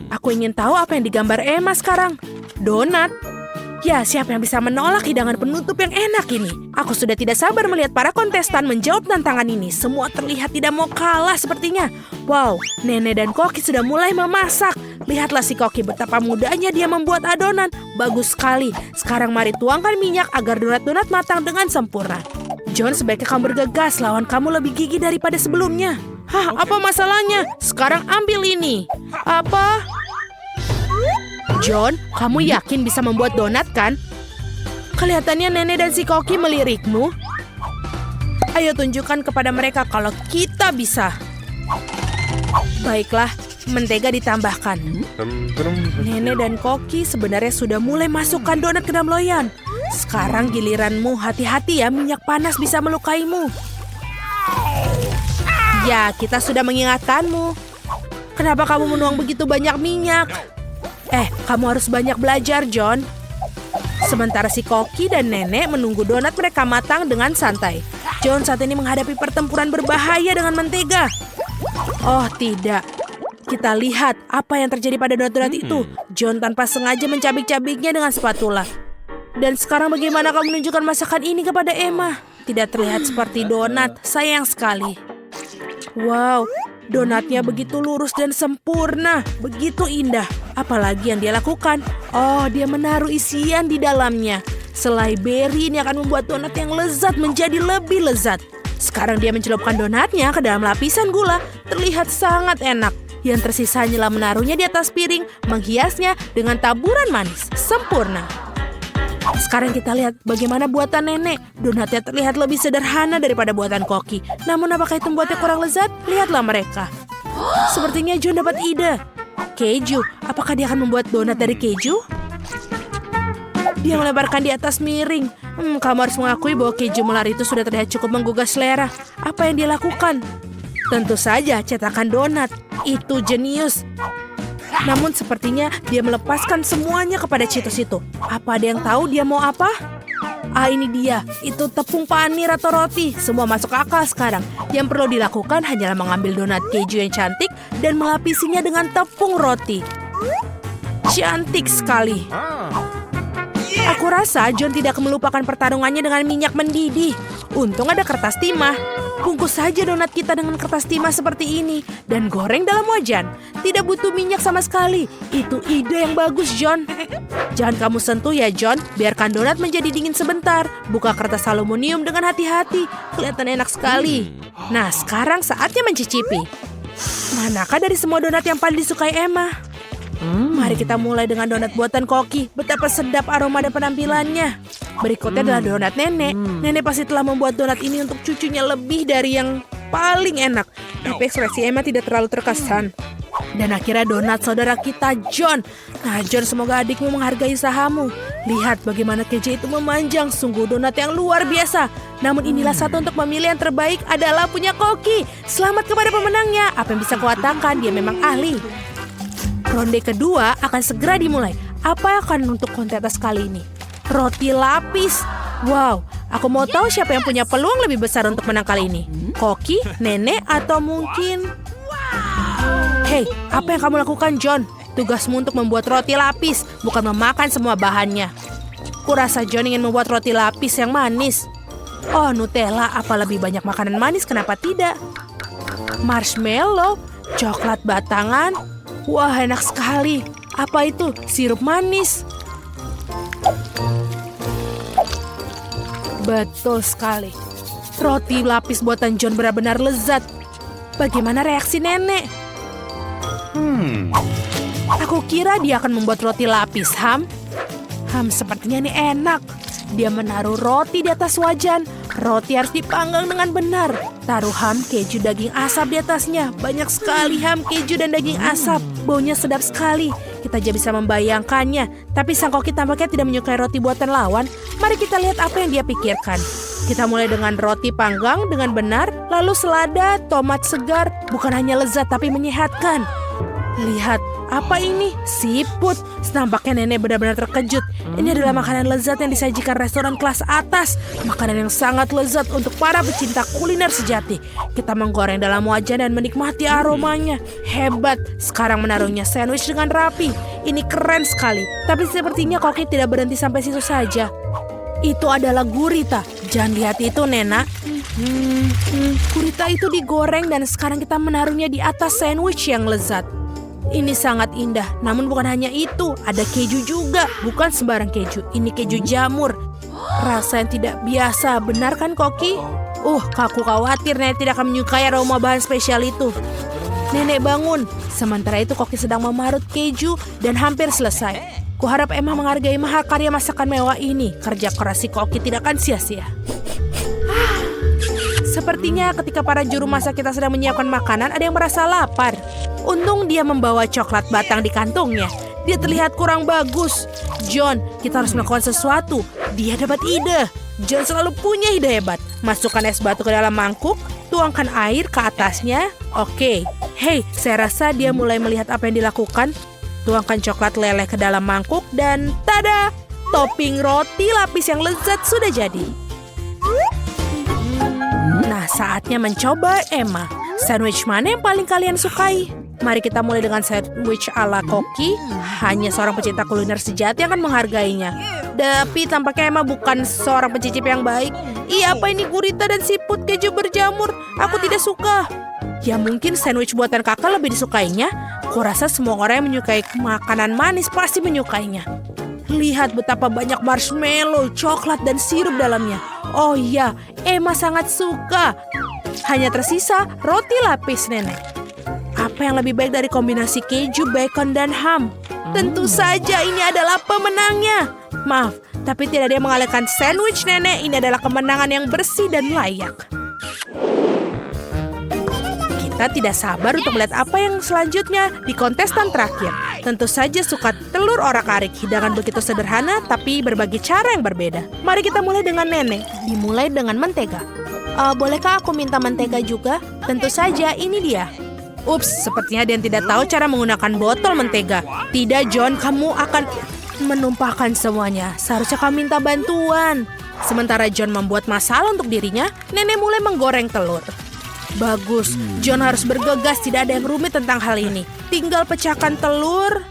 Aku ingin tahu apa yang digambar Emma sekarang. Donat. Ya, siapa yang bisa menolak hidangan penutup yang enak ini? Aku sudah tidak sabar melihat para kontestan menjawab tantangan ini. Semua terlihat tidak mau kalah sepertinya. Wow, Nenek dan Koki sudah mulai memasak. Lihatlah si Koki betapa mudahnya dia membuat adonan. Bagus sekali. Sekarang mari tuangkan minyak agar donat-donat matang dengan sempurna. John, sebaiknya kamu bergegas. Lawan kamu lebih gigih daripada sebelumnya. Hah, apa masalahnya? Sekarang ambil ini. Apa? John, kamu yakin bisa membuat donat kan? Kelihatannya Nenek dan si Koki melirikmu. Ayo tunjukkan kepada mereka kalau kita bisa. Baiklah, mentega ditambahkan. Nenek dan Koki sebenarnya sudah mulai masukkan donat ke dalam loyang. Sekarang giliranmu, hati-hati ya, minyak panas bisa melukaimu. Ya, kita sudah mengingatkanmu. Kenapa kamu menuang begitu banyak minyak? Kamu harus banyak belajar, John. Sementara si Koki dan Nenek menunggu donat mereka matang dengan santai. John saat ini menghadapi pertempuran berbahaya dengan mentega. Oh, tidak. Kita lihat apa yang terjadi pada donat-donat itu. John tanpa sengaja mencabik-cabiknya dengan spatula. Dan sekarang bagaimana kamu menunjukkan masakan ini kepada Emma? Tidak terlihat seperti donat, sayang sekali. Wow, donatnya begitu lurus dan sempurna, begitu indah. Apalagi yang dia lakukan? Oh, dia menaruh isian di dalamnya. Selai beri ini akan membuat donat yang lezat menjadi lebih lezat. Sekarang dia mencelupkan donatnya ke dalam lapisan gula. Terlihat sangat enak. Yang tersisa hanyalah menaruhnya di atas piring, menghiasnya dengan taburan manis. Sempurna. Sekarang kita lihat bagaimana buatan Nenek. Donatnya terlihat lebih sederhana daripada buatan Koki. Namun apakah itu membuatnya kurang lezat? Lihatlah mereka. Sepertinya John dapat ide. Keju, apakah dia akan membuat donat dari keju? Dia melebarkan di atas miring. Kamu harus mengakui bahwa keju melar itu sudah terlihat cukup menggugah selera. Apa yang dia lakukan? Tentu saja cetakan donat. Itu jenius. Namun sepertinya dia melepaskan semuanya kepada Cheetos itu. Apa ada yang tahu dia mau apa? Ini dia. Itu tepung panir atau roti. Semua masuk akal sekarang. Yang perlu dilakukan hanyalah mengambil donat keju yang cantik dan melapisinya dengan tepung roti. Cantik sekali. Aku rasa John tidak melupakan pertarungannya dengan minyak mendidih. Untung ada kertas timah. Bungkus saja donat kita dengan kertas timah seperti ini dan goreng dalam wajan. Tidak butuh minyak sama sekali. Itu ide yang bagus, John. Jangan kamu sentuh ya, John. Biarkan donat menjadi dingin sebentar. Buka kertas aluminium dengan hati-hati. Kelihatan enak sekali. Nah, sekarang saatnya mencicipi. Manakah dari semua donat yang paling disukai Emma? Mari kita mulai dengan donat buatan Koki. Betapa sedap aroma dan penampilannya. Berikutnya adalah donat Nenek. Nenek pasti telah membuat donat ini untuk cucunya lebih dari yang paling enak. Tapi ekspresi Emma tidak terlalu terkesan. Dan akhirnya donat saudara kita, John. Nah, John, semoga adikmu menghargai usahamu. Lihat bagaimana keju itu memanjang. Sungguh donat yang luar biasa. Namun inilah satu untuk memilih yang terbaik adalah punya Koki. Selamat kepada pemenangnya. Apa yang bisa kukatakan, dia memang ahli. Ronde kedua akan segera dimulai. Apa akan untuk kontes kali ini? Roti lapis. Wow, aku mau tahu siapa yang punya peluang lebih besar untuk menang kali ini. Koki, Nenek, atau mungkin... Hei, apa yang kamu lakukan, John? Tugasmu untuk membuat roti lapis, bukan memakan semua bahannya. Kurasa John ingin membuat roti lapis yang manis. Oh, Nutella, apa lebih banyak makanan manis, kenapa tidak? Marshmallow, coklat batangan. Wah, enak sekali. Apa itu? Sirup manis. Betul sekali. Roti lapis buatan John benar-benar lezat. Bagaimana reaksi Nenek? Aku kira dia akan membuat roti lapis, sepertinya ini enak. Dia menaruh roti di atas wajan. Roti harus dipanggang dengan benar. Taruh keju daging asap di atasnya. Banyak sekali keju dan daging asap. Baunya sedap sekali. Kita aja bisa membayangkannya. Tapi sang Koki tampaknya tidak menyukai roti buatan lawan. Mari kita lihat apa yang dia pikirkan. Kita mulai dengan roti panggang dengan benar. Lalu selada, tomat segar. Bukan hanya lezat tapi menyehatkan. Lihat, apa ini? Siput. Nampaknya nenek benar-benar terkejut. Ini adalah makanan lezat yang disajikan restoran kelas atas. Makanan yang sangat lezat untuk para pecinta kuliner sejati. Kita menggoreng dalam wajan dan menikmati aromanya. Hebat. Sekarang menaruhnya sandwich dengan rapi. Ini keren sekali. Tapi sepertinya Koki tidak berhenti sampai situ saja. Itu adalah gurita. Jangan lihat itu, Nena. Gurita itu digoreng dan sekarang kita menaruhnya di atas sandwich yang lezat. Ini sangat indah, namun bukan hanya itu, ada keju juga, bukan sembarang keju, ini keju jamur. Rasa yang tidak biasa, benar kan Koki? Aku khawatir Nenek tidak akan menyukai aroma bahan spesial itu. Nenek bangun, sementara itu Koki sedang memarut keju dan hampir selesai. Kuharap Emma menghargai mahakarya masakan mewah ini, kerja keras si Koki tidak akan sia-sia. Sepertinya ketika para juru masak kita sedang menyiapkan makanan, ada yang merasa lapar. Untung dia membawa coklat batang di kantongnya. Dia terlihat kurang bagus. John, kita harus melakukan sesuatu. Dia dapat ide. John selalu punya ide hebat. Masukkan es batu ke dalam mangkuk, tuangkan air ke atasnya. Oke. Hei, saya rasa dia mulai melihat apa yang dilakukan. Tuangkan coklat leleh ke dalam mangkuk dan tada! Topping roti lapis yang lezat sudah jadi. Nah, saatnya mencoba Emma. Sandwich mana yang paling kalian sukai? Mari kita mulai dengan sandwich ala Koki. Hanya seorang pecinta kuliner sejati yang akan menghargainya. Tapi tampaknya Emma bukan seorang pencicip yang baik. Apa ini gurita dan siput keju berjamur? Aku tidak suka. Ya mungkin sandwich buatan kakak lebih disukainya. Kurasa semua orang yang menyukai makanan manis pasti menyukainya. Lihat betapa banyak marshmallow, coklat, dan sirup dalamnya. Oh iya, Emma sangat suka. Hanya tersisa roti lapis nenek. Apa yang lebih baik dari kombinasi keju, bacon, dan ham? Tentu saja ini adalah pemenangnya. Maaf, tapi tidak ada yang mengalahkan sandwich nenek. Ini adalah kemenangan yang bersih dan layak. Kita tidak sabar untuk melihat apa yang selanjutnya di kontestan terakhir. Tentu saja suka telur orak-arik, hidangan begitu sederhana tapi berbagai cara yang berbeda. Mari kita mulai dengan nenek. Dimulai dengan mentega. Bolehkah aku minta mentega juga? Tentu saja, ini dia. Ups, sepertinya dia tidak tahu cara menggunakan botol mentega. Tidak, John, kamu akan menumpahkan semuanya. Seharusnya kamu minta bantuan. Sementara John membuat masalah untuk dirinya, nenek mulai menggoreng telur. Bagus, John harus bergegas, tidak ada yang rumit tentang hal ini. Tinggal pecahkan telur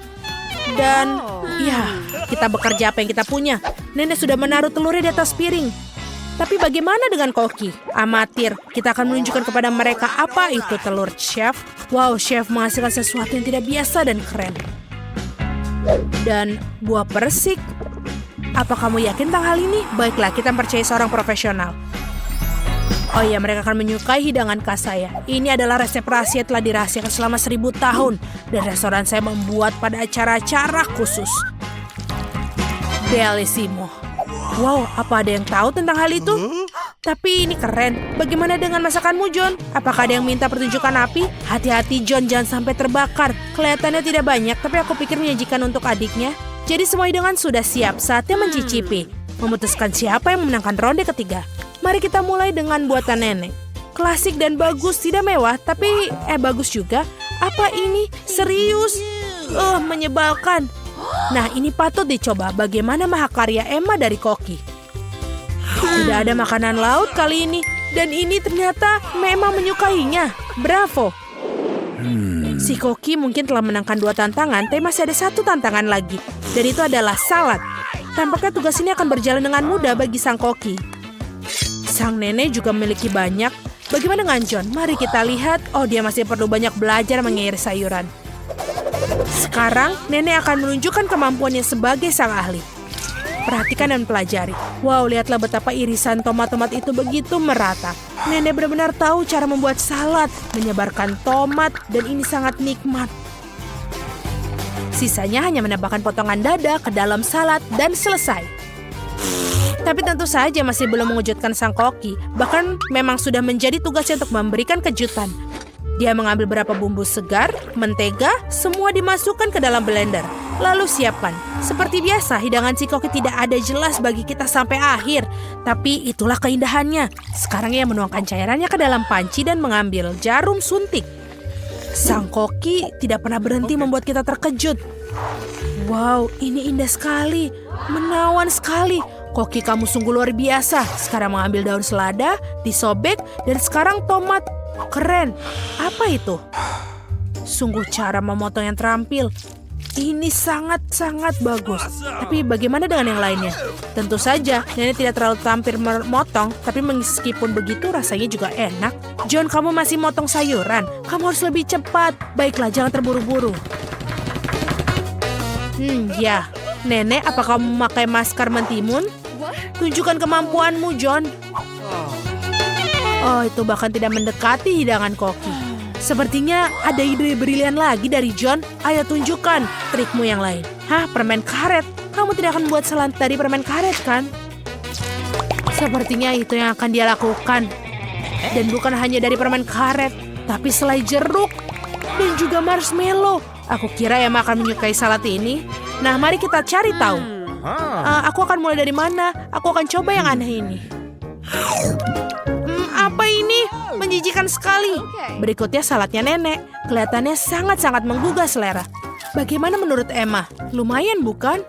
dan ya, kita bekerja apa yang kita punya. Nenek sudah menaruh telurnya di atas piring. Tapi bagaimana dengan Koki? Amatir, kita akan menunjukkan kepada mereka apa itu telur, Chef. Wow, Chef menghasilkan sesuatu yang tidak biasa dan keren. Dan buah persik. Apa kamu yakin tentang hal ini? Baiklah, kita percaya seorang profesional. Oh iya, mereka akan menyukai hidangan khas saya. Ini adalah resep rahasia telah dirahasiakan selama 1000 tahun. Dan restoran saya membuat pada acara-acara khusus. Bellissimo. Wow, apa ada yang tahu tentang hal itu? Tapi ini keren. Bagaimana dengan masakanmu, John? Apakah ada yang minta pertunjukan api? Hati-hati, John, jangan sampai terbakar. Kelihatannya tidak banyak, tapi aku pikir menyajikan untuk adiknya. Jadi semua hidangan sudah siap, saatnya mencicipi. Memutuskan siapa yang memenangkan ronde ketiga. Mari kita mulai dengan buatan nenek. Klasik dan bagus, tidak mewah, tapi bagus juga. Apa ini? Serius? Menyebalkan. Nah, ini patut dicoba. Bagaimana mahakarya Emma dari Koki? Tidak ada makanan laut kali ini. Dan ini ternyata Emma menyukainya. Bravo. Si Koki mungkin telah menangkan 2 tantangan, tapi masih ada 1 tantangan lagi. Dan itu adalah salad. Tampaknya tugas ini akan berjalan dengan mudah bagi sang Koki. Sang nenek juga memiliki banyak. Bagaimana dengan John? Mari kita lihat. Oh, dia masih perlu banyak belajar mengiris sayuran. Sekarang, nenek akan menunjukkan kemampuannya sebagai sang ahli. Perhatikan dan pelajari. Wow, lihatlah betapa irisan tomat-tomat itu begitu merata. Nenek benar-benar tahu cara membuat salad, menyebarkan tomat, dan ini sangat nikmat. Sisanya hanya menambahkan potongan dada ke dalam salad dan selesai. Tapi tentu saja masih belum mengejutkan sang Koki. Bahkan memang sudah menjadi tugasnya untuk memberikan kejutan. Dia mengambil beberapa bumbu segar, mentega, semua dimasukkan ke dalam blender. Lalu siapkan. Seperti biasa, hidangan si Koki tidak ada jelas bagi kita sampai akhir. Tapi itulah keindahannya. Sekarang ia menuangkan cairannya ke dalam panci dan mengambil jarum suntik. Sang koki tidak pernah berhenti membuat kita terkejut. Wow, ini indah sekali. Menawan sekali. Koki kamu sungguh luar biasa. Sekarang mengambil daun selada, disobek, dan sekarang tomat. Keren. Apa itu? Sungguh cara memotong yang terampil. Ini sangat-sangat bagus. Tapi bagaimana dengan yang lainnya? Tentu saja, nenek tidak terlalu tampil memotong, tapi meskipun begitu rasanya juga enak. John, kamu masih motong sayuran. Kamu harus lebih cepat. Baiklah, jangan terburu-buru. Ya. Nenek, apa kamu memakai maskar mentimun? Tunjukkan kemampuanmu, John. Oh, itu bahkan tidak mendekati hidangan koki. Sepertinya ada ide brilian lagi dari John. Ayo tunjukkan trikmu yang lain. Hah, permen karet? Kamu tidak akan buat salad dari permen karet, kan? Sepertinya itu yang akan dia lakukan. Dan bukan hanya dari permen karet, tapi selai jeruk dan juga marshmallow. Aku kira Emma akan menyukai salad ini. Nah, mari kita cari tahu. Aku akan mulai dari mana? Aku akan coba yang aneh ini. Apa ini? Menjijikan sekali. Berikutnya saladnya nenek. Kelihatannya sangat-sangat menggugah selera. Bagaimana menurut Emma? Lumayan bukan?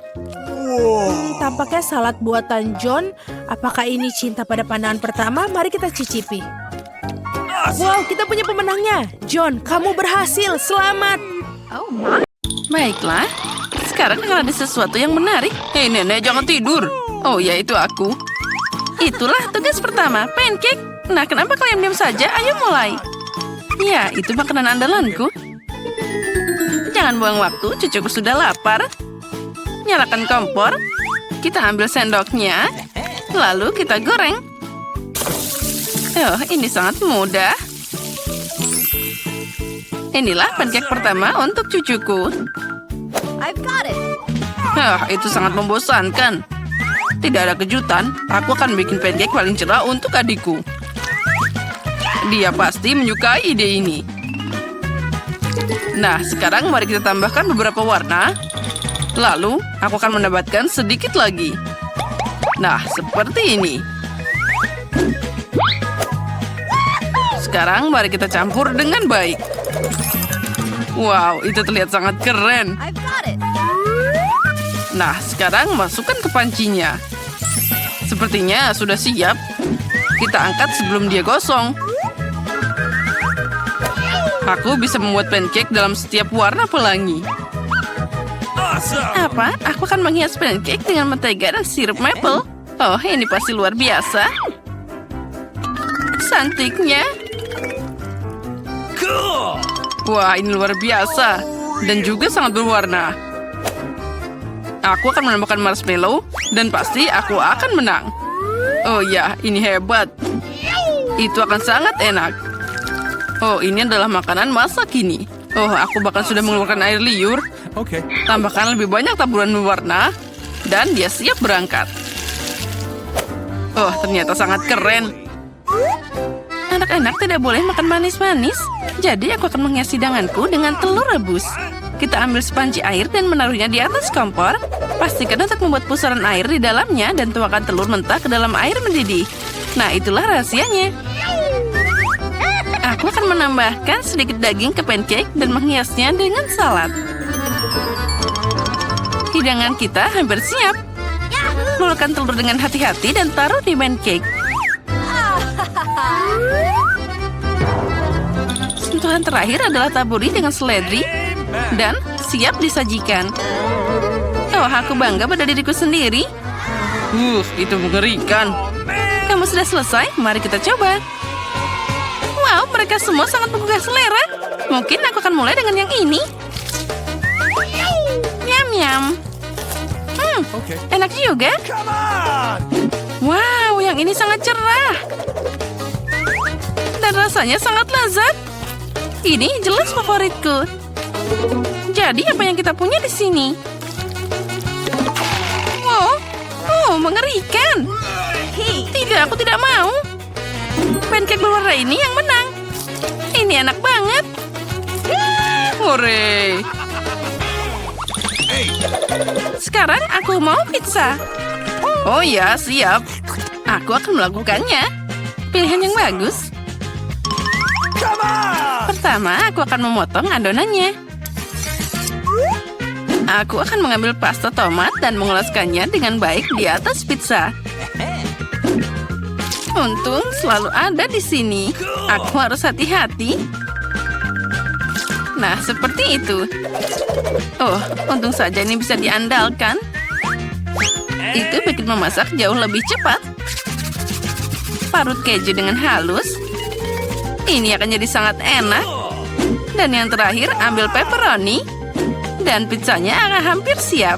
Tampaknya salad buatan John. Apakah ini cinta pada pandangan pertama? Mari kita cicipi. Wow, kita punya pemenangnya. John, kamu berhasil. Selamat. Baiklah. Sekarang akan ada sesuatu yang menarik. Hei nenek, jangan tidur. Oh ya, itu aku. Itulah tugas pertama, pancake. Nah, kenapa kalian diam saja? Ayo mulai. Ya, itu makanan andalanku. Jangan buang waktu, cucuku sudah lapar. Nyalakan kompor. Kita ambil sendoknya. Lalu kita goreng. Oh, ini sangat mudah. Inilah pancake pertama untuk cucuku. Itu sangat membosankan. Tidak ada kejutan, aku akan bikin pancake paling cerah untuk adikku. Dia pasti menyukai ide ini. Nah, sekarang mari kita tambahkan beberapa warna. Lalu, aku akan menambahkan sedikit lagi. Nah, seperti ini. Sekarang mari kita campur dengan baik. Wow, itu terlihat sangat keren. Nah, sekarang masukkan ke pancinya. Sepertinya sudah siap. Kita angkat sebelum dia gosong. Aku bisa membuat pancake dalam setiap warna pelangi. Apa? Aku akan menghias pancake dengan mentega dan sirup maple. Oh, ini pasti luar biasa. Cantiknya. Wah, ini luar biasa. Dan juga sangat berwarna. Aku akan menambahkan marshmallow. Dan pasti aku akan menang. Oh ya, ini hebat. Itu akan sangat enak. Oh, ini adalah makanan masa kini. Oh, aku bahkan sudah mengeluarkan air liur. Tambahkan lebih banyak taburan berwarna. Dan dia siap berangkat. Oh, ternyata sangat keren. Anak-anak tidak boleh makan manis-manis. Jadi aku akan menghias hidanganku dengan telur rebus. Kita ambil sepanci air dan menaruhnya di atas kompor. Pastikan untuk membuat pusaran air di dalamnya dan tuangkan telur mentah ke dalam air mendidih. Nah, itulah rahasianya. Aku akan menambahkan sedikit daging ke pancake dan menghiasnya dengan salad. Hidangan kita hampir siap. Lulukan telur dengan hati-hati dan taruh di pancake. Sentuhan terakhir adalah taburi dengan seledri dan siap disajikan. Oh, aku bangga pada diriku sendiri. Itu mengerikan. Kamu sudah selesai? Mari kita coba. Wow, mereka semua sangat menggugah selera. Mungkin aku akan mulai dengan yang ini. Nyam-nyam. Enak juga. Wow, yang ini sangat cerah. Dan rasanya sangat lezat. Ini jelas favoritku. Jadi apa yang kita punya di sini? Oh, mengerikan. Tidak, aku tidak mau. Pancake berwarna ini yang menang. Ini enak banget. Hore. Sekarang aku mau pizza. Oh ya, siap. Aku akan melakukannya. Pilihan yang bagus. Pertama, aku akan memotong adonannya. Aku akan mengambil pasta tomat dan mengoleskannya dengan baik di atas pizza. Untung selalu ada di sini. Aku harus hati-hati. Nah, seperti itu. Oh, untung saja ini bisa diandalkan. Itu bikin memasak jauh lebih cepat. Parut keju dengan halus. Ini akan jadi sangat enak. Dan yang terakhir, ambil pepperoni. Dan pizzanya akan hampir siap.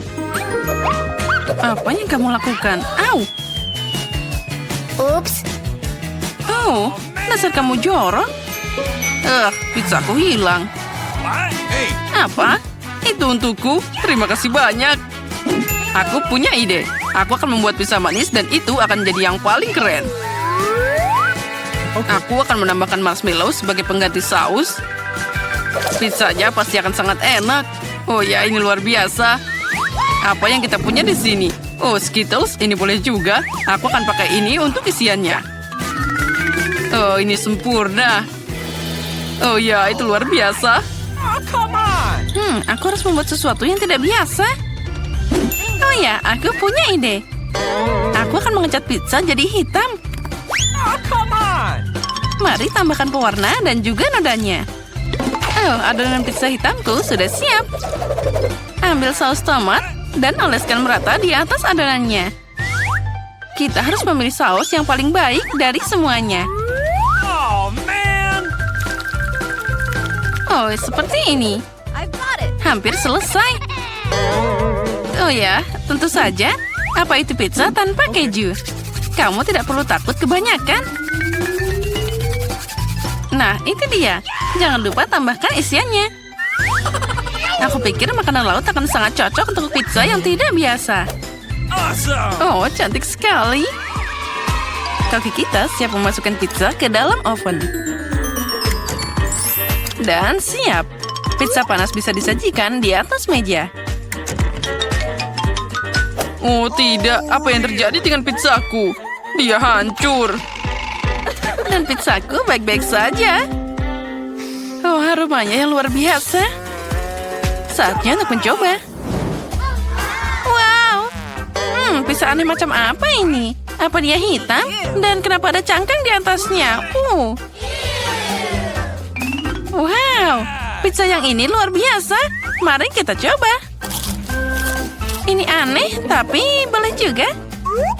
Apa yang kamu lakukan? Au! Ups. Oh, dasar kamu jorok. Pizzaku hilang. Apa? Itu untukku? Terima kasih banyak. Aku punya ide. Aku akan membuat pizza manis dan itu akan jadi yang paling keren. Aku akan menambahkan marshmallow sebagai pengganti saus. Pizzanya pasti akan sangat enak. Oh ya, ini luar biasa. Apa yang kita punya di sini? Oh, Skittles, ini boleh juga. Aku akan pakai ini untuk isiannya. Oh, ini sempurna. Oh ya, itu luar biasa. Aku harus membuat sesuatu yang tidak biasa. Oh ya, aku punya ide. Aku akan mengecat pizza jadi hitam. Mari tambahkan pewarna dan juga nodanya. Oh, adonan pizza hitamku sudah siap. Ambil saus tomat dan oleskan merata di atas adonannya. Kita harus memilih saus yang paling baik dari semuanya. Oh, seperti ini. Hampir selesai. Oh ya, tentu saja. Apa itu pizza tanpa keju? Kamu tidak perlu takut kebanyakan. Nah, itu dia. Jangan lupa tambahkan isiannya. Aku pikir makanan laut akan sangat cocok untuk pizza yang tidak biasa. Oh, cantik sekali. Kaki kita siap memasukkan pizza ke dalam oven. Dan siap. Pizza panas bisa disajikan di atas meja. Oh tidak, apa yang terjadi dengan pizzaku? Dia hancur. Dan pizzaku baik-baik saja. Oh, aromanya yang luar biasa. Saatnya untuk mencoba. Wow. Pizza aneh macam apa ini? Apa dia hitam? Dan kenapa ada cangkang di atasnya? Wow. Pizza yang ini luar biasa. Mari kita coba. Ini aneh, tapi boleh juga.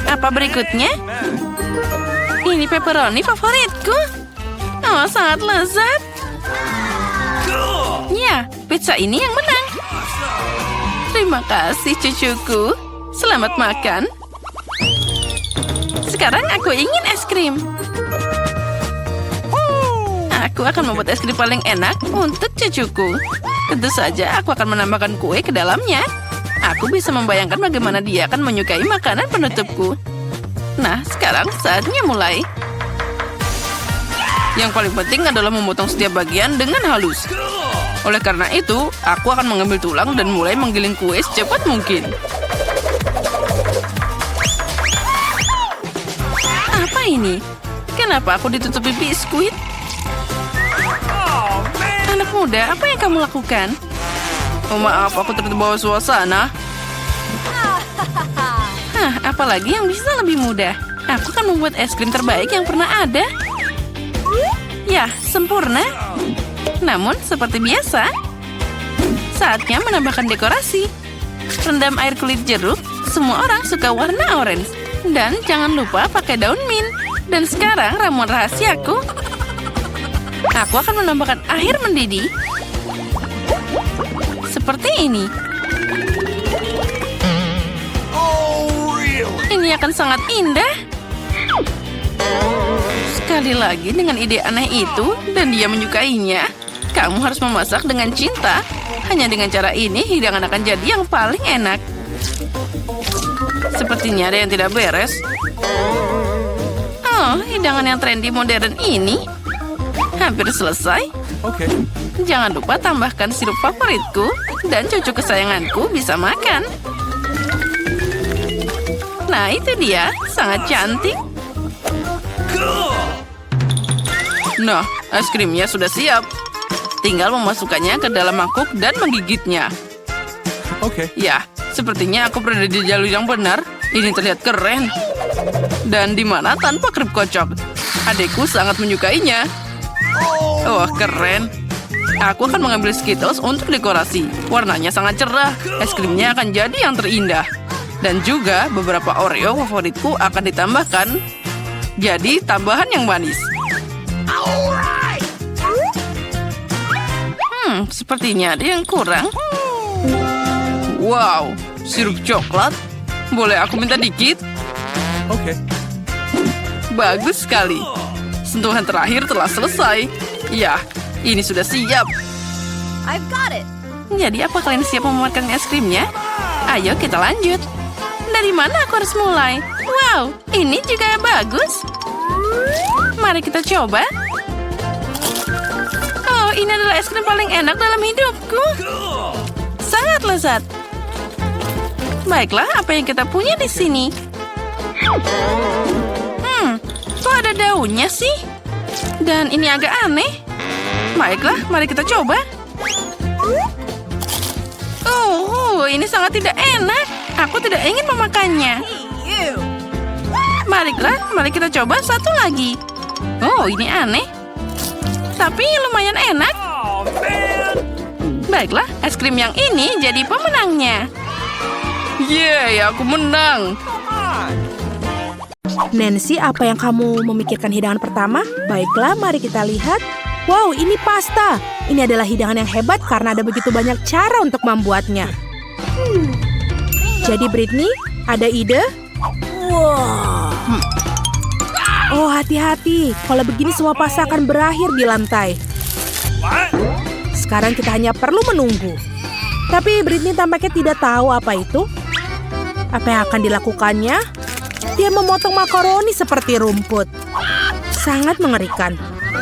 Apa berikutnya? Ini pepperoni favoritku. Oh, sangat lezat. Ya, pizza ini yang menang. Terima kasih, cucuku. Selamat makan. Sekarang aku ingin es krim. Aku akan membuat es krim paling enak untuk cucuku. Tentu saja aku akan menambahkan kue ke dalamnya. Aku bisa membayangkan bagaimana dia akan menyukai makanan penutupku. Nah, sekarang saatnya mulai. Yang paling penting adalah memotong setiap bagian dengan halus. Oleh karena itu, aku akan mengambil tulang dan mulai menggiling kue secepat mungkin. Apa ini? Kenapa aku ditutupi biskuit? Anak muda, apa yang kamu lakukan? Oh maaf, aku terbawa suasana. Apalagi yang bisa lebih mudah. Aku akan membuat es krim terbaik yang pernah ada. Ya, sempurna. Namun, seperti biasa, saatnya menambahkan dekorasi. Rendam air kulit jeruk. Semua orang suka warna orange. Dan jangan lupa pakai daun mint. Dan sekarang ramuan rahasiaku. Aku akan menambahkan air mendidih. Seperti ini. Ini akan sangat indah. Sekali lagi dengan ide aneh itu dan dia menyukainya. Kamu harus memasak dengan cinta. Hanya dengan cara ini hidangan akan jadi yang paling enak. Sepertinya ada yang tidak beres. Oh, hidangan yang trendy modern ini hampir selesai. Jangan lupa tambahkan sirup favoritku dan cucu kesayanganku bisa makan. Nah, itu dia. Sangat cantik. Nah, es krimnya sudah siap. Tinggal memasukkannya ke dalam mangkuk dan menggigitnya. Okay. Ya, sepertinya aku berada di jalur yang benar. Ini terlihat keren. Dan di mana tanpa krim kocok. Adekku sangat menyukainya. Oh, keren. Aku akan mengambil Skittles untuk dekorasi. Warnanya sangat cerah. Es krimnya akan jadi yang terindah. Dan juga beberapa Oreo favoritku akan ditambahkan. Jadi tambahan yang manis. Sepertinya ada yang kurang. Wow, sirup coklat. Boleh aku minta dikit? Okay. Bagus sekali. Sentuhan terakhir telah selesai. Ya, ini sudah siap. I've got it. Jadi apa kalian siap memuatkan es krimnya? Ayo kita lanjut. Dari mana aku harus mulai? Wow, ini juga bagus. Mari kita coba. Oh, ini adalah es krim paling enak dalam hidupku. Sangat lezat. Baiklah, apa yang kita punya di sini? Kok ada daunnya sih? Dan ini agak aneh. Baiklah, mari kita coba. Oh, ini sangat tidak enak. Aku tidak ingin memakannya. Mari kita coba satu lagi. Oh, ini aneh. Tapi lumayan enak. Baiklah, es krim yang ini jadi pemenangnya. Yeay, aku menang. Nancy, apa yang kamu memikirkan hidangan pertama? Baiklah, mari kita lihat. Wow, ini pasta. Ini adalah hidangan yang hebat karena ada begitu banyak cara untuk membuatnya. Jadi Britney, ada ide? Oh, hati-hati. Kalau begini semua pasta akan berakhir di lantai. Sekarang kita hanya perlu menunggu. Tapi Britney tampaknya tidak tahu apa itu. Apa yang akan dilakukannya? Dia memotong makaroni seperti rumput. Sangat mengerikan.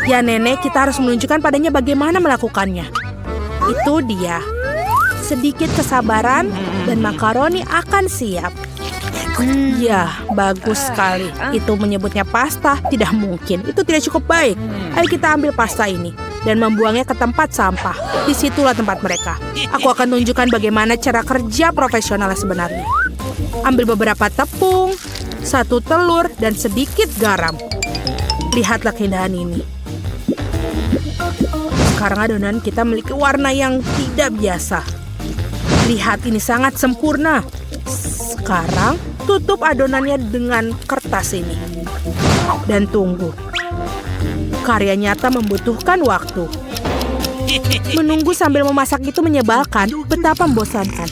Ya nenek, kita harus menunjukkan padanya bagaimana melakukannya. Itu dia. Sedikit kesabaran dan makaroni akan siap. Ya, bagus sekali. Itu menyebutnya pasta, tidak mungkin. Itu tidak cukup baik. Ayo kita ambil pasta ini dan membuangnya ke tempat sampah. Disitulah tempat mereka. Aku akan tunjukkan bagaimana cara kerja profesional sebenarnya. Ambil beberapa tepung, 1 telur, dan sedikit garam. Lihatlah keindahan ini. Sekarang adonan kita memiliki warna yang tidak biasa. Lihat, ini sangat sempurna. Sekarang tutup adonannya dengan kertas ini. Dan tunggu. Karya nyata membutuhkan waktu. Menunggu sambil memasak itu menyebalkan, betapa membosankan.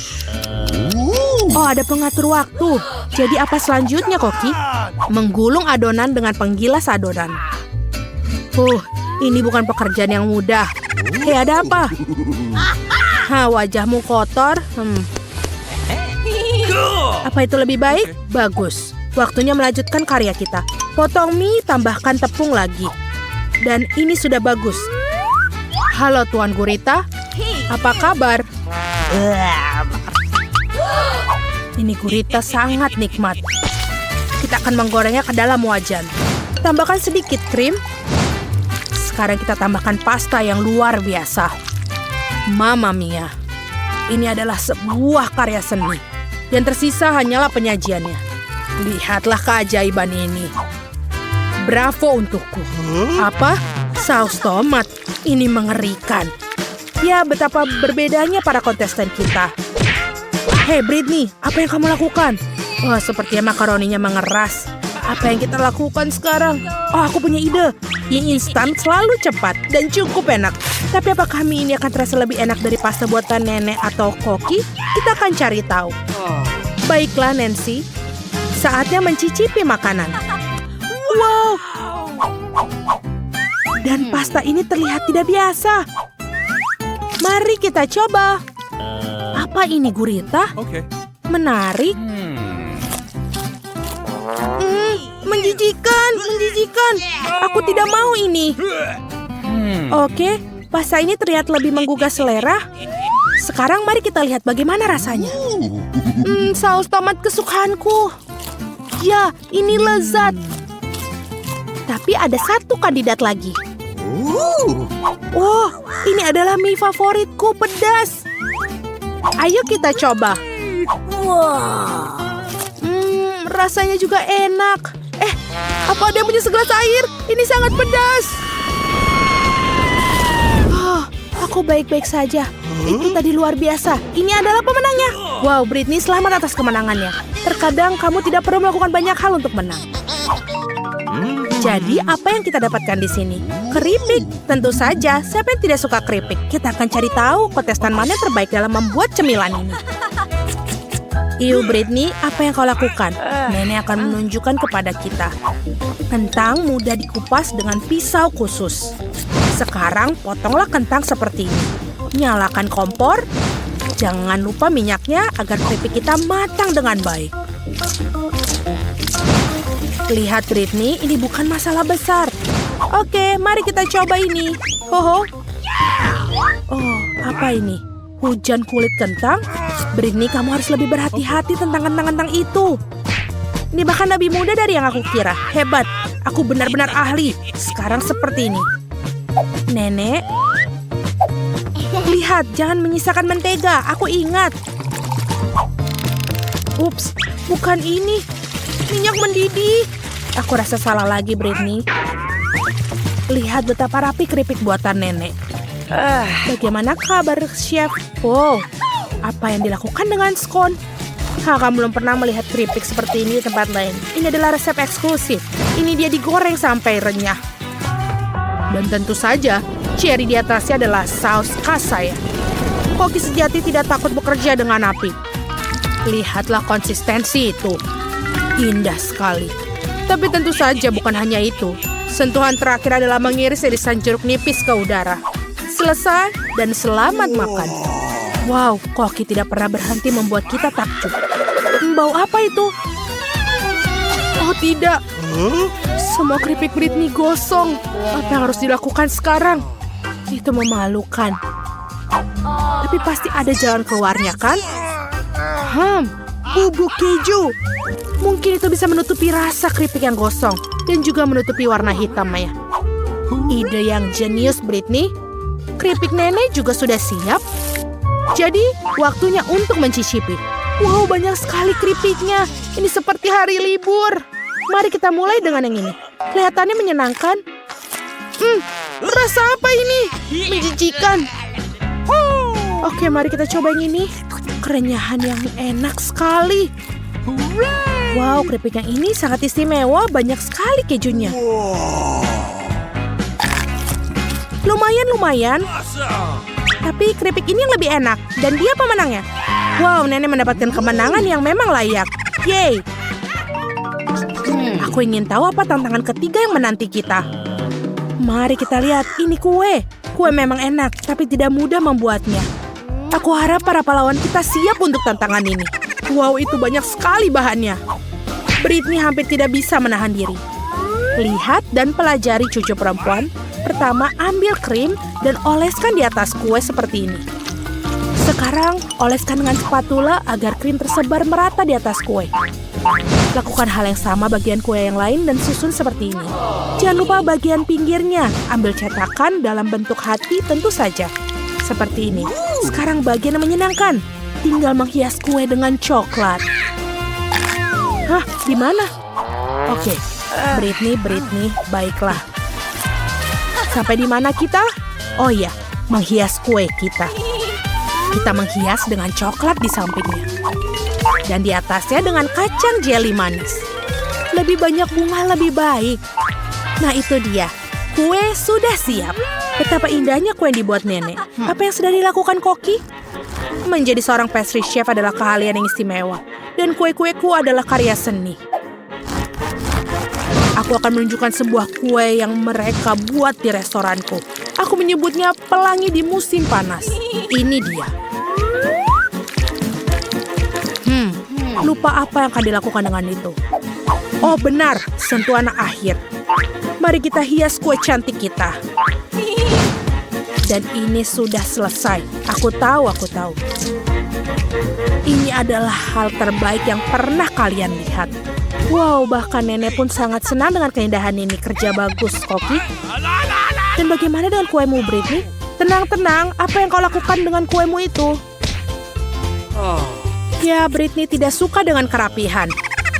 Oh, ada pengatur waktu. Jadi apa selanjutnya, Koki? Menggulung adonan dengan penggilas adonan. Ini bukan pekerjaan yang mudah. Hei, ada apa? Wajahmu kotor. Apa itu lebih baik? Bagus. Waktunya melanjutkan karya kita. Potong mie, tambahkan tepung lagi. Dan ini sudah bagus. Halo Tuan Gurita. Apa kabar? Ini gurita sangat nikmat. Kita akan menggorengnya ke dalam wajan. Tambahkan sedikit krim. Sekarang kita tambahkan pasta yang luar biasa. Mamma mia. Ini adalah sebuah karya seni. Yang tersisa hanyalah penyajiannya. Lihatlah keajaiban ini. Bravo untukku. Apa? Saus tomat. Ini mengerikan. Ya, betapa berbedanya para kontestan kita. Hei Britney, apa yang kamu lakukan? Sepertinya makaroninya mengeras. Apa yang kita lakukan sekarang? Aku punya ide. Mie instan selalu cepat dan cukup enak. Tapi apakah mie ini akan terasa lebih enak dari pasta buatan nenek atau Koki? Kita akan cari tahu. Baiklah Nancy, saatnya mencicipi makanan. Wow! Dan pasta ini terlihat tidak biasa. Mari kita coba. Apa ini gurita? Okay. Menarik. Menjijikan. Aku tidak mau ini. Oke, pasta ini terlihat lebih menggugah selera. Sekarang mari kita lihat bagaimana rasanya. Saus tomat kesukaanku. Ya, ini lezat. Tapi ada satu kandidat lagi. Wah, ini adalah mie favoritku, pedas. Ayo kita coba. Rasanya juga enak. Apa ada yang punya segelas air? Ini sangat pedas. Aku baik-baik saja. Itu tadi luar biasa. Ini adalah pemenangnya. Wow, Britney, selamat atas kemenangannya. Terkadang kamu tidak perlu melakukan banyak hal untuk menang. Jadi, apa yang kita dapatkan di sini? Keripik. Tentu saja, siapa yang tidak suka keripik? Kita akan cari tahu kontestan mana yang terbaik dalam membuat cemilan ini. Iu, Britney, apa yang kau lakukan? Nenek akan menunjukkan kepada kita. Kentang mudah dikupas dengan pisau khusus. Sekarang potonglah kentang seperti ini. Nyalakan kompor. Jangan lupa minyaknya agar keripik kita matang dengan baik. Lihat, Britney, ini bukan masalah besar. Oke, mari kita coba ini. Oh, apa ini? Hujan kulit kentang? Britney, kamu harus lebih berhati-hati tentang kentang-kentang itu. Ini bahkan lebih mudah dari yang aku kira. Hebat, aku benar-benar ahli. Sekarang seperti ini. Nenek, lihat, jangan menyisakan mentega. Aku ingat. Ups, bukan ini. Minyak mendidih. Aku rasa salah lagi, Britney. Lihat betapa rapi keripik buatan nenek. Bagaimana kabar, Chef? Wow, apa yang dilakukan dengan skon? Kamu belum pernah melihat keripik seperti ini di tempat lain. Ini adalah resep eksklusif. Ini dia digoreng sampai renyah. Dan tentu saja, cherry di atasnya adalah saus khas saya. Koki sejati tidak takut bekerja dengan api. Lihatlah konsistensi itu. Indah sekali. Tapi tentu saja bukan hanya itu. Sentuhan terakhir adalah mengiris irisan jeruk nipis ke udara. Selesai dan selamat makan. Wow, Koki tidak pernah berhenti membuat kita takjub. Bau apa itu? Oh tidak. Semua keripik Britney gosong. Apa yang harus dilakukan sekarang? Itu memalukan. Tapi pasti ada jalan keluarnya, kan? Bubuk keju. Mungkin itu bisa menutupi rasa keripik yang gosong dan juga menutupi warna hitam, Maya. Ide yang jenius, Britney. Keripik nenek juga sudah siap. Jadi, waktunya untuk mencicipi. Wow, banyak sekali keripiknya. Ini seperti hari libur. Mari kita mulai dengan yang ini. Kelihatannya menyenangkan. Rasa apa ini? Menjijikan. Oke, mari kita coba yang ini. Kerenyahan yang enak sekali. Wow, keripik yang ini sangat istimewa. Banyak sekali kejunya. Lumayan. Tapi keripik ini yang lebih enak. Dan dia pemenangnya. Wow, nenek mendapatkan kemenangan yang memang layak. Yeay. Aku ingin tahu apa tantangan ketiga yang menanti kita. Mari kita lihat. Ini kue. Kue memang enak, tapi tidak mudah membuatnya. Aku harap para pahlawan kita siap untuk tantangan ini. Wow, itu banyak sekali bahannya. Britney hampir tidak bisa menahan diri. Lihat dan pelajari cucu perempuan. Pertama, ambil krim dan oleskan di atas kue seperti ini. Sekarang, oleskan dengan spatula agar krim tersebar merata di atas kue. Lakukan hal yang sama bagian kue yang lain dan susun seperti ini. Jangan lupa bagian pinggirnya. Ambil cetakan dalam bentuk hati tentu saja. Seperti ini. Sekarang bagian yang menyenangkan. Tinggal menghias kue dengan coklat. Hah, gimana? Oke, Britney, baiklah. Sampai di mana kita? Oh iya, menghias kue kita. Kita menghias dengan coklat di sampingnya. Dan di atasnya dengan kacang jeli manis. Lebih banyak bunga lebih baik. Nah itu dia, kue sudah siap. Betapa indahnya kue yang dibuat nenek. Apa yang sudah dilakukan Koki? Menjadi seorang pastry chef adalah keahlian yang istimewa. Dan kue-kueku adalah karya seni. Aku akan menunjukkan sebuah kue yang mereka buat di restoranku. Aku menyebutnya pelangi di musim panas. Ini dia. Lupa apa yang akan dilakukan dengan itu. Oh benar, sentuhan akhir. Mari kita hias kue cantik kita. Dan ini sudah selesai. Aku tahu. Ini adalah hal terbaik yang pernah kalian lihat. Wow, bahkan nenek pun sangat senang dengan keindahan ini. Kerja bagus, Koki. Dan bagaimana dengan kuemu, Britney? Tenang, apa yang kau lakukan dengan kuemu itu? Ya, Britney tidak suka dengan kerapihan.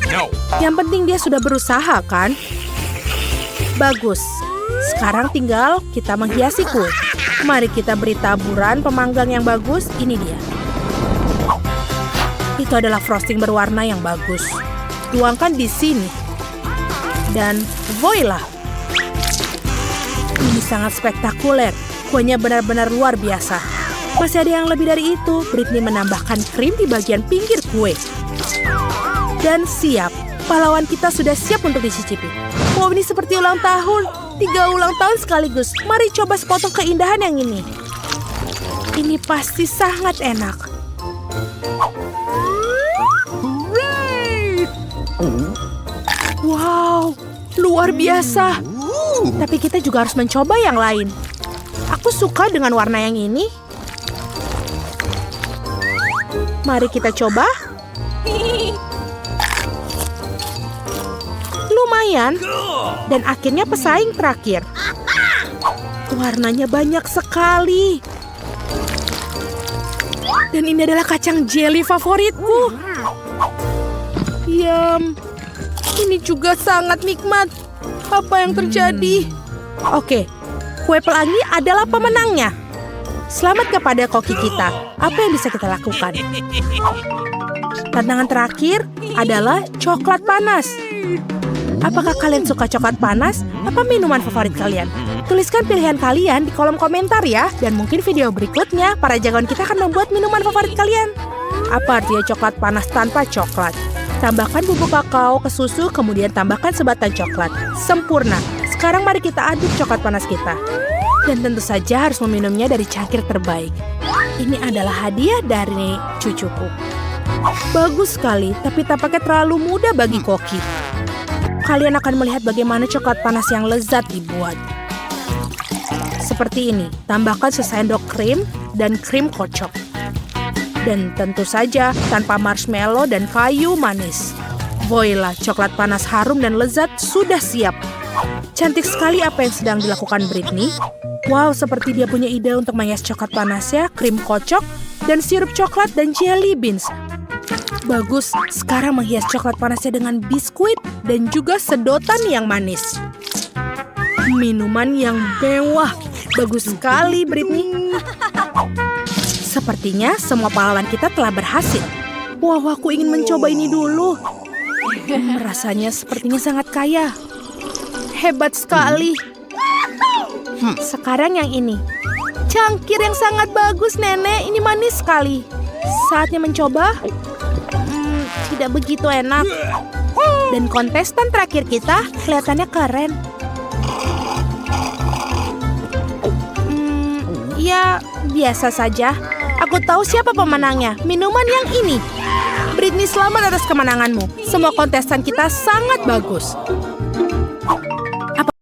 No. Yang penting dia sudah berusaha, kan? Bagus. Sekarang tinggal kita menghiasi kue. Mari kita beri taburan pemanggang yang bagus. Ini dia. Itu adalah frosting berwarna yang bagus. Tuangkan di sini. Dan voila. Ini sangat spektakuler. Kuenya benar-benar luar biasa. Masih ada yang lebih dari itu. Britney menambahkan krim di bagian pinggir kue. Dan siap. Pahlawan kita sudah siap untuk dicicipi. Wow, ini seperti ulang tahun. 3 ulang tahun sekaligus. Mari coba sepotong keindahan yang ini. Ini pasti sangat enak. Wow, luar biasa. Tapi kita juga harus mencoba yang lain. Aku suka dengan warna yang ini. Mari kita coba. Lumayan. Dan akhirnya pesaing terakhir. Warnanya banyak sekali. Dan ini adalah kacang jelly favoritku. Yum. Ini juga sangat nikmat. Apa yang terjadi? Oke, kue pelangi adalah pemenangnya. Selamat kepada koki kita. Apa yang bisa kita lakukan? Tantangan terakhir adalah coklat panas. Apakah kalian suka coklat panas? Apa minuman favorit kalian? Tuliskan pilihan kalian di kolom komentar ya. Dan mungkin video berikutnya, para jagoan kita akan membuat minuman favorit kalian. Apa artinya coklat panas tanpa coklat? Tambahkan bubuk kakao ke susu, kemudian tambahkan sebatang coklat. Sempurna. Sekarang mari kita aduk coklat panas kita. Dan tentu saja harus meminumnya dari cangkir terbaik. Ini adalah hadiah dari cucuku. Bagus sekali, tapi tampaknya terlalu mudah bagi koki. Kalian akan melihat bagaimana coklat panas yang lezat dibuat. Seperti ini, tambahkan sesendok krim dan krim kocok. Dan tentu saja tanpa marshmallow dan kayu manis. Voila, coklat panas harum dan lezat sudah siap. Cantik sekali apa yang sedang dilakukan Britney. Wow, seperti dia punya ide untuk menghias coklat panasnya, krim kocok, dan sirup coklat dan jelly beans. Bagus, sekarang menghias coklat panasnya dengan biskuit dan juga sedotan yang manis. Minuman yang mewah. Bagus sekali, Britney. Sepertinya semua pahlawan kita telah berhasil. Wow, aku ingin mencoba ini dulu. Rasanya sepertinya sangat kaya. Hebat sekali. Sekarang yang ini. Cangkir yang sangat bagus, Nenek. Ini manis sekali. Saatnya mencoba. Tidak begitu enak. Dan kontestan terakhir kita kelihatannya keren. Ya, biasa saja. Aku tahu siapa pemenangnya. Minuman yang ini. Britney, selamat atas kemenanganmu. Semua kontestan kita sangat bagus.